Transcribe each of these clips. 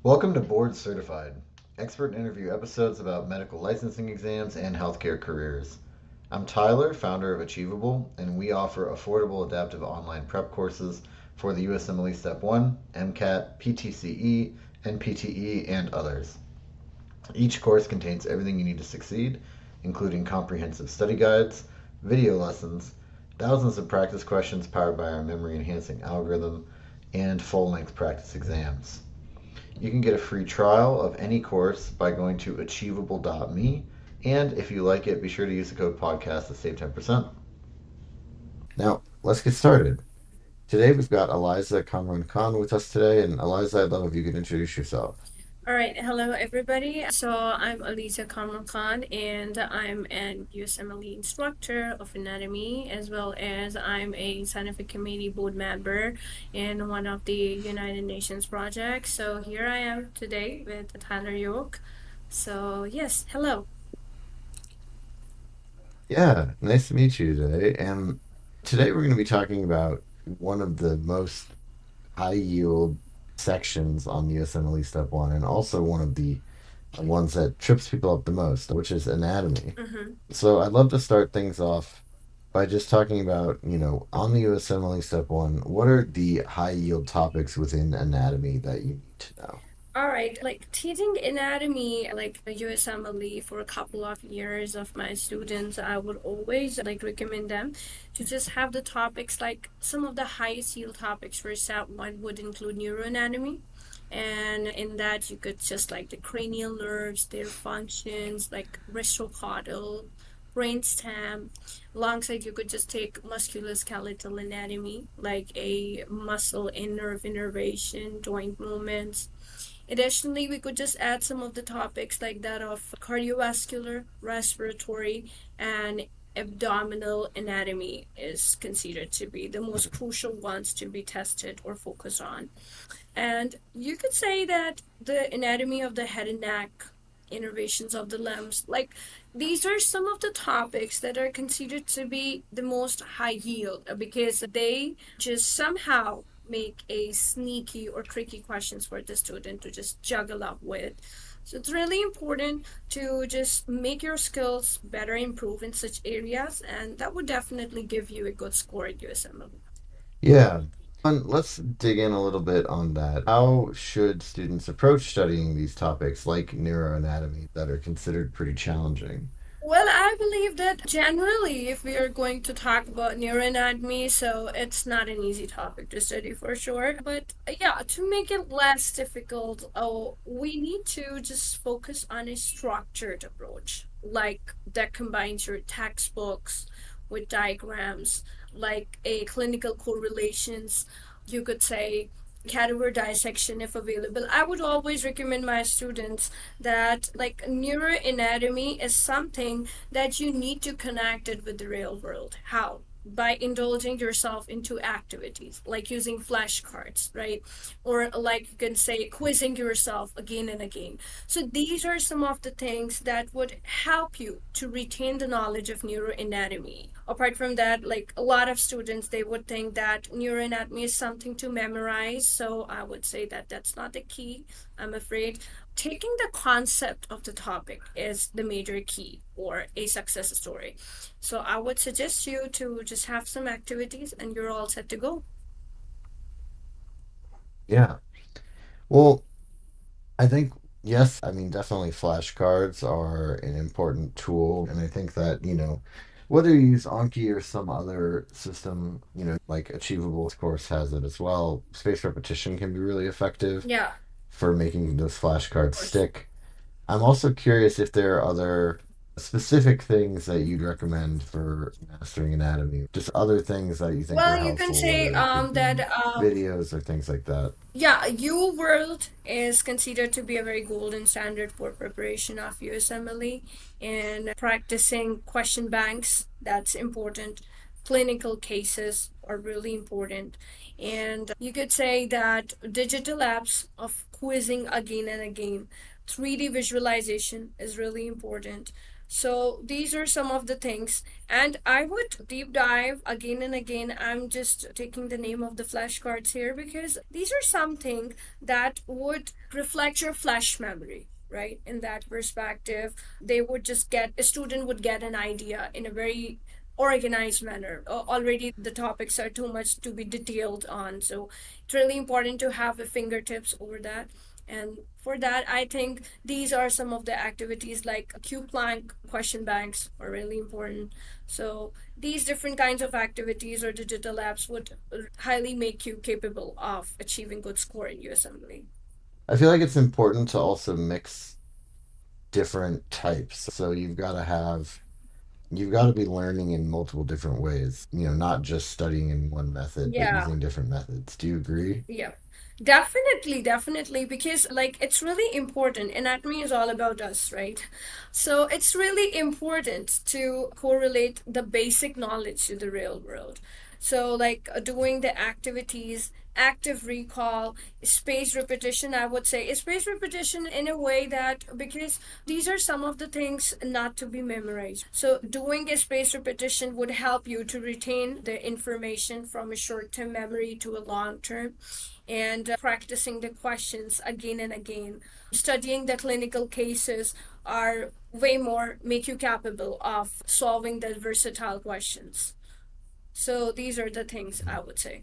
Welcome to Board Certified, expert interview episodes about medical licensing exams and healthcare careers. I'm Tyler, founder of Achievable, and we offer affordable adaptive online prep courses for the USMLE Step 1, MCAT, PTCE, NPTE, and others. Each course contains everything you need to succeed, including comprehensive study guides, video lessons, thousands of practice questions powered by our memory enhancing algorithm, and full length practice exams. You can get a free trial of any course by going to achievable.me. And if you like it, be sure to use the code podcast to save 10%. Now, let's get started. Today we've got Aliza Kamran Khan with us today. And Aliza, I'd love if you could introduce yourself. All right, hello everybody. So I'm Aliza Kamran Khan, and I'm an USMLE instructor of anatomy, as well as I'm a scientific committee board member in one of the United Nations projects. So here I am today with Tyler York. So yes, hello. Yeah, nice to meet you today. And today we're going to be talking about one of the most high yield sections on the USMLE Step 1, and also one of the ones that trips people up the most, which is anatomy. Mm-hmm. So I'd love to start things off by just talking about, on the USMLE Step 1, what are the high yield topics within anatomy that you need to know? All right, like teaching anatomy, like a USMLE for a couple of years of my students, I would always like recommend them to just have the topics like some of the highest yield topics for SAT 1 would include neuroanatomy. And in that, you could just like the cranial nerves, their functions, like retrocaudal, brainstem. Alongside, you could just take musculoskeletal anatomy, like a muscle and nerve innervation, joint movements. Additionally, we could just add some of the topics like that of cardiovascular, respiratory, and abdominal anatomy is considered to be the most crucial ones to be tested or focus on. And you could say that the anatomy of the head and neck, innervations of the limbs, like these are some of the topics that are considered to be the most high yield because they just somehow make a sneaky or tricky questions for the student to just juggle up with. So it's really important to just make your skills better improve in such areas, and that would definitely give you a good score at USML. Yeah. And let's dig in a little bit on that. How should students approach studying these topics like neuroanatomy that are considered pretty challenging? Well, I believe that generally, if we are going to talk about neuroanatomy, so it's not an easy topic to study for sure. But yeah, to make it less difficult, we need to just focus on a structured approach, like that combines your textbooks with diagrams, like a clinical correlations. You could say cadaver dissection if available. I would always recommend my students that like neuroanatomy is something that you need to connect it with the real world. How? By indulging yourself into activities like using flashcards, right? Or like you can say quizzing yourself again and again. So these are some of the things that would help you to retain the knowledge of neuroanatomy. Apart from that, like a lot of students, they would think that neuroanatomy is something to memorize. So I would say that that's not the key, I'm afraid. Taking the concept of the topic is the major key or a success story. So I would suggest you to just have some activities and you're all set to go. Yeah. Well, I think, yes, I mean, definitely flashcards are an important tool. And I think that, whether you use Anki or some other system, like Achievable, of course, has it as well. Spaced repetition can be really effective Yeah, for making those of flashcards course. stick. I'm also curious if there are other specific things that you'd recommend for mastering anatomy, just other things that you think are Well, you can helpful, say whether it could that be videos or things like that. yeah, U World is considered to be a very golden standard for preparation of USMLE and practicing question banks. That's important. Clinical cases are really important. And you could say that digital apps of quizzing again and again. 3D visualization is really important. So these are some of the things, and I would deep dive again and again. I'm just taking the name of the flashcards here because these are something that would reflect your flash memory, right? In that perspective, they would just get a student would get an idea in a very organized manner. Already the topics are too much to be detailed on, so it's really important to have a fingertips over that. And for that, I think these are some of the activities like Q plank, question banks are really important. So these different kinds of activities or digital apps would highly make you capable of achieving good score in USMLE. I feel like it's important to also mix different types. So you've got to be learning in multiple different ways, not just studying in one method, but Yeah. using different methods. Do you agree? Yeah, definitely, definitely, because like it's really important. Anatomy is all about us, right? So it's really important to correlate the basic knowledge to the real world. So, like doing the activities, active recall, spaced repetition, I would say, spaced repetition in a way that because these are some of the things not to be memorized. So, doing a spaced repetition would help you to retain the information from a short term memory to a long term, and practicing the questions again and again. Studying the clinical cases are way more make you capable of solving the versatile questions. So these are the things I would say.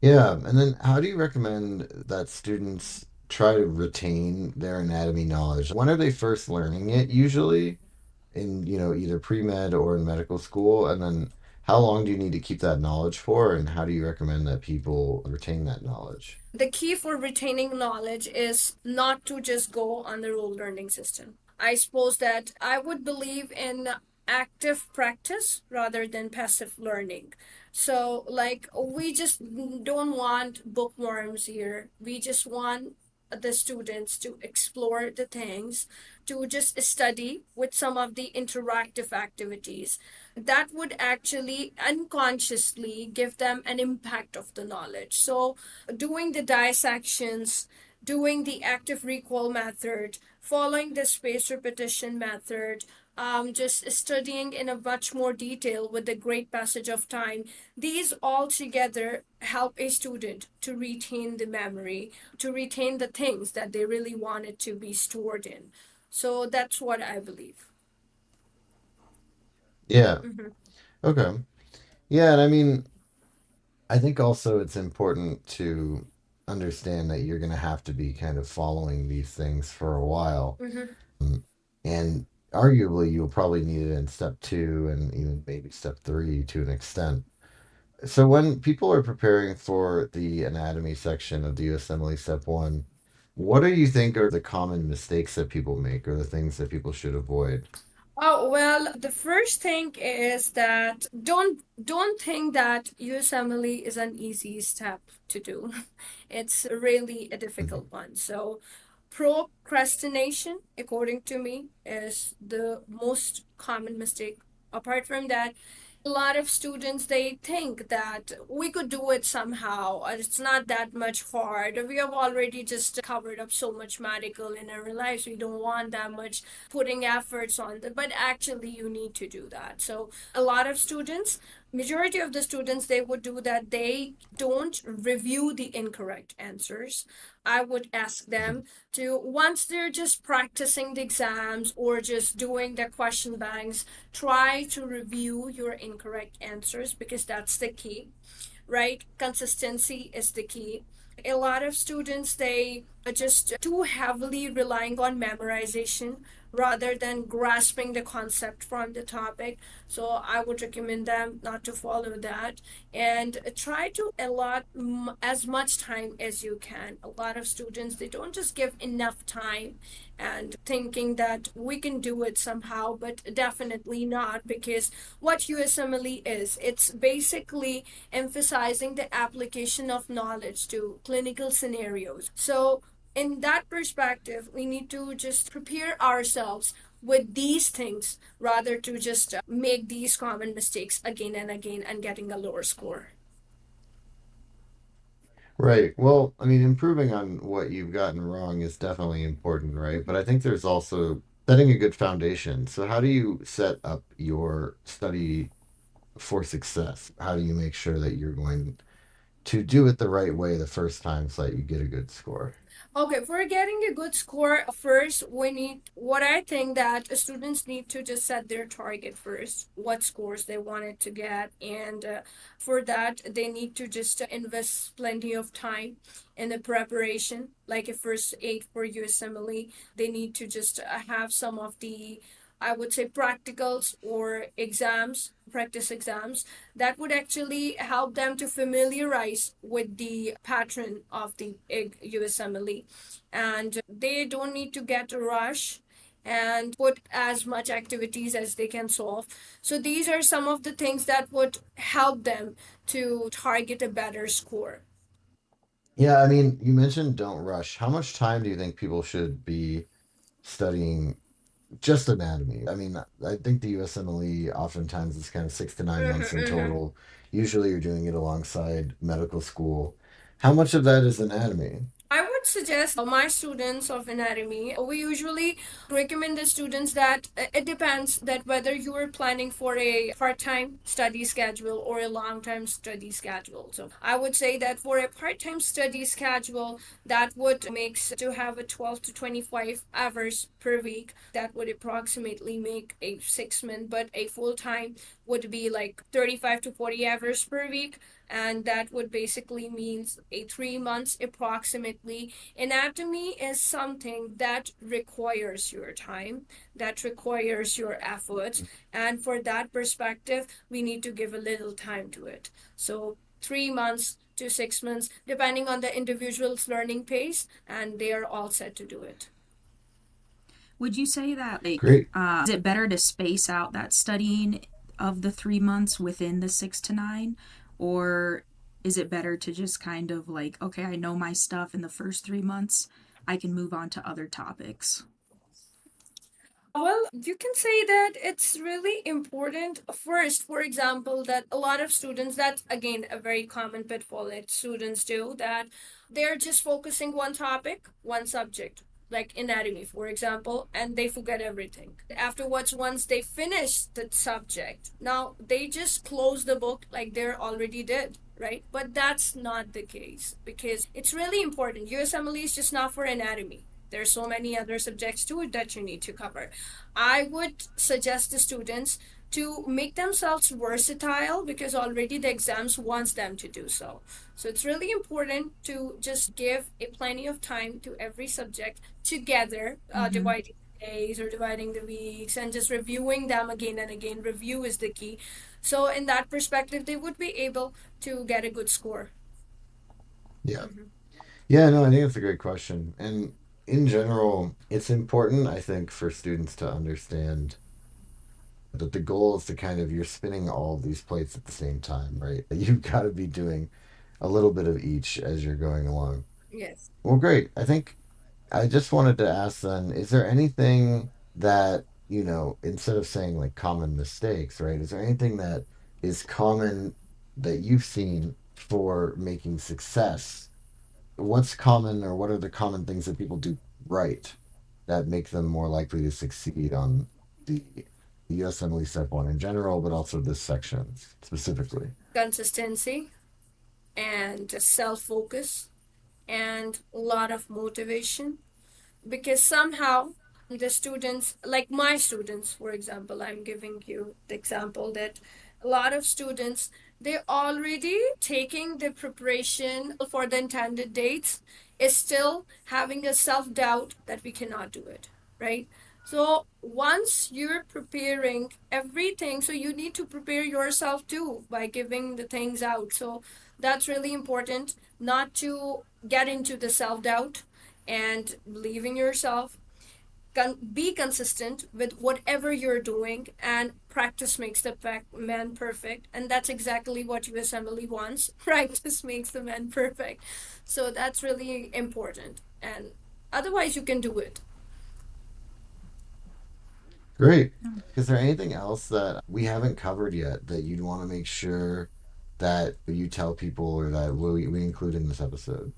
Yeah, and then how do you recommend that students try to retain their anatomy knowledge? When are they first learning it usually in, either pre-med or in medical school? And then how long do you need to keep that knowledge for, and how do you recommend that people retain that knowledge? The key for retaining knowledge is not to just go on the rule learning system. I suppose that I would believe in active practice rather than passive learning. So, like, we just don't want bookworms here. We just want the students to explore the things, to just study with some of the interactive activities that would actually unconsciously give them an impact of the knowledge. So, doing the dissections, doing the active recall method, following the spaced repetition method, just studying in a much more detail with the great passage of time. These all together help a student to retain the memory, to retain the things that they really wanted to be stored in. So that's what I believe. Yeah. Mm-hmm. Okay. Yeah, and I mean, I think also it's important to understand that you're going to have to be kind of following these things for a while. Mm-hmm. And arguably, you'll probably need it in step two and even maybe step three to an extent. So, when people are preparing for the anatomy section of the USMLE Step 1, what do you think are the common mistakes that people make or the things that people should avoid? Oh, well, the first thing is that don't think that USMLE is an easy step to do. It's really a Mhm. difficult one. So procrastination, according to me, is the most common mistake. Apart from that, a lot of students they think that we could do it somehow, it's not that much hard. We have already just covered up so much medical in our lives, we don't want that much putting efforts on that, but actually you need to do that. So a lot of students, majority of the students, they would do that, they don't review the incorrect answers. I would ask them to, once they're just practicing the exams or just doing the question banks, try to review your incorrect answers because that's the key, right? Consistency is the key. A lot of students they are just too heavily relying on memorization rather than grasping the concept from the topic. So I would recommend them not to follow that and try to allot as much time as you can. A lot of students they don't just give enough time and thinking that we can do it somehow, but definitely not, because what USMLE is, it's basically emphasizing the application of knowledge to clinical scenarios. So, in that perspective, we need to just prepare ourselves with these things rather to just make these common mistakes again and again and getting a lower score. Right. Well, I mean, improving on what you've gotten wrong is definitely important, right? But I think there's also setting a good foundation. So how do you set up your study for success? How do you make sure that you're going to do it the right way the first time so that you get a good score? Okay, for getting a good score, first we need what I think that students need to just set their target first, what scores they wanted to get, and for that they need to just invest plenty of time in the preparation. Like a first aid for USMLE, they need to just have some of the, I would say, practicals or exams, practice exams that would actually help them to familiarize with the pattern of the USMLE. And they don't need to get a rush and put as much activities as they can solve. So these are some of the things that would help them to target a better score. Yeah, I mean, you mentioned don't rush. How much time do you think people should be studying just anatomy? I mean, I think the USMLE oftentimes is kind of 6 to 9 months in Mhm. total. Usually you're doing it alongside medical school. How much of that is anatomy? I would suggest my students of anatomy, we usually recommend the students that it depends that whether you are planning for a part-time study schedule or a long-term study schedule. So I would say that for a part-time study schedule, that would makes to have a 12 to 25 hours per week. That would approximately make a 6 month, but a full-time would be like 35 to 40 hours per week, and that would basically means a 3 months approximately. Anatomy is something that requires your time, that requires your efforts, and for that perspective we need to give a little time to it. So 3 months to 6 months depending on the individual's learning pace, and they are all set to do it. Would you say that, like, Great. is it better to space out that studying of the 3 months within the 6 to 9? Or is it better to just kind of like, okay, I know my stuff in the first 3 months, I can move on to other topics? Well, you can say that it's really important. First, for example, that a lot of students, that's again a very common pitfall that students do, that they're just focusing one topic, one subject, like anatomy, for example, and they forget everything. Afterwards, once they finish the subject, now they just close the book like they're already did. Right? But that's not the case because it's really important. USMLE is just not for anatomy. There's so many other subjects to it that you need to cover. I would suggest the students to make themselves versatile because already the exams wants them to do so. So it's really important to just give a plenty of time to every subject together, Mm-hmm. dividing the days or dividing the weeks and just reviewing them again and again. Review is the key. So in that perspective, they would be able to get a good score. Yeah. Mhm. Yeah, no, I think that's a great question. And in general, it's important, I think, for students to understand that the goal is to kind of you're spinning all of these plates at the same time, right? You've got to be doing a little bit of each as you're going along. Yes. Well, great. I think I just wanted to ask then, is there anything that, instead of saying like common mistakes, right? Is there anything that is common that you've seen for making success? What's common or what are the common things that people do right that make them more likely to succeed on the USMLE Step 1 in general, but also this section specifically? Consistency and self focus and a lot of motivation, because somehow the students, like my students, for example, I'm giving you the example that a lot of students, they're already taking the preparation for the intended dates, is still having a self-doubt that we cannot do it, right? So once you're preparing everything, so you need to prepare yourself too by giving the things out. So that's really important, not to get into the self-doubt and believe in yourself. Be consistent with whatever you're doing, and practice makes the man perfect, and that's exactly what USMLE wants. Practice makes the man perfect, so that's really important, and otherwise you can do it. Great. Is there anything else that we haven't covered yet that you'd want to make sure that you tell people or that we include in this episode?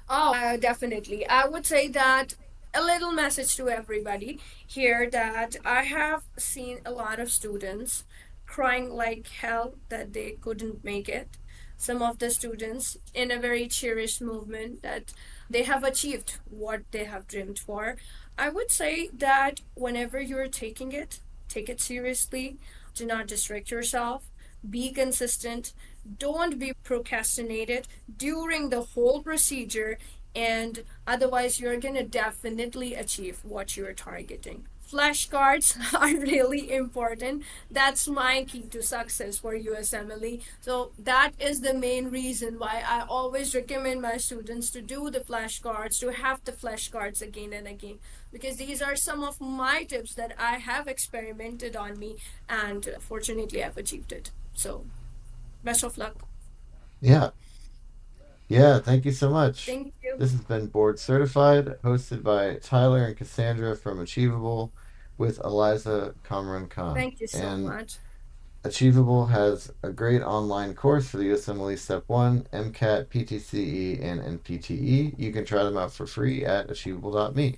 Oh, definitely. I would say that a little message to everybody here that I have seen a lot of students crying like hell that they couldn't make it. Some of the students in a very cherished movement that they have achieved what they have dreamed for. I would say that whenever you're taking it, take it seriously. Do not distract yourself. Be consistent. Don't be procrastinated during the whole procedure, and otherwise you're going to definitely achieve what you're targeting. Flashcards are really important. That's my key to success for USMLE. So that is the main reason why I always recommend my students to do the flashcards, to have the flashcards again and again, because these are some of my tips that I have experimented on me, and fortunately I've achieved it. So best of luck. Yeah. Yeah, thank you so much. Thank you. This has been Board Certified, hosted by Tyler and Cassandra from Achievable with Aliza Kamran Khan. Thank you so And much. Achievable has a great online course for the USMLE Step 1, MCAT, PTCE, and NPTE. You can try them out for free at achievable.me.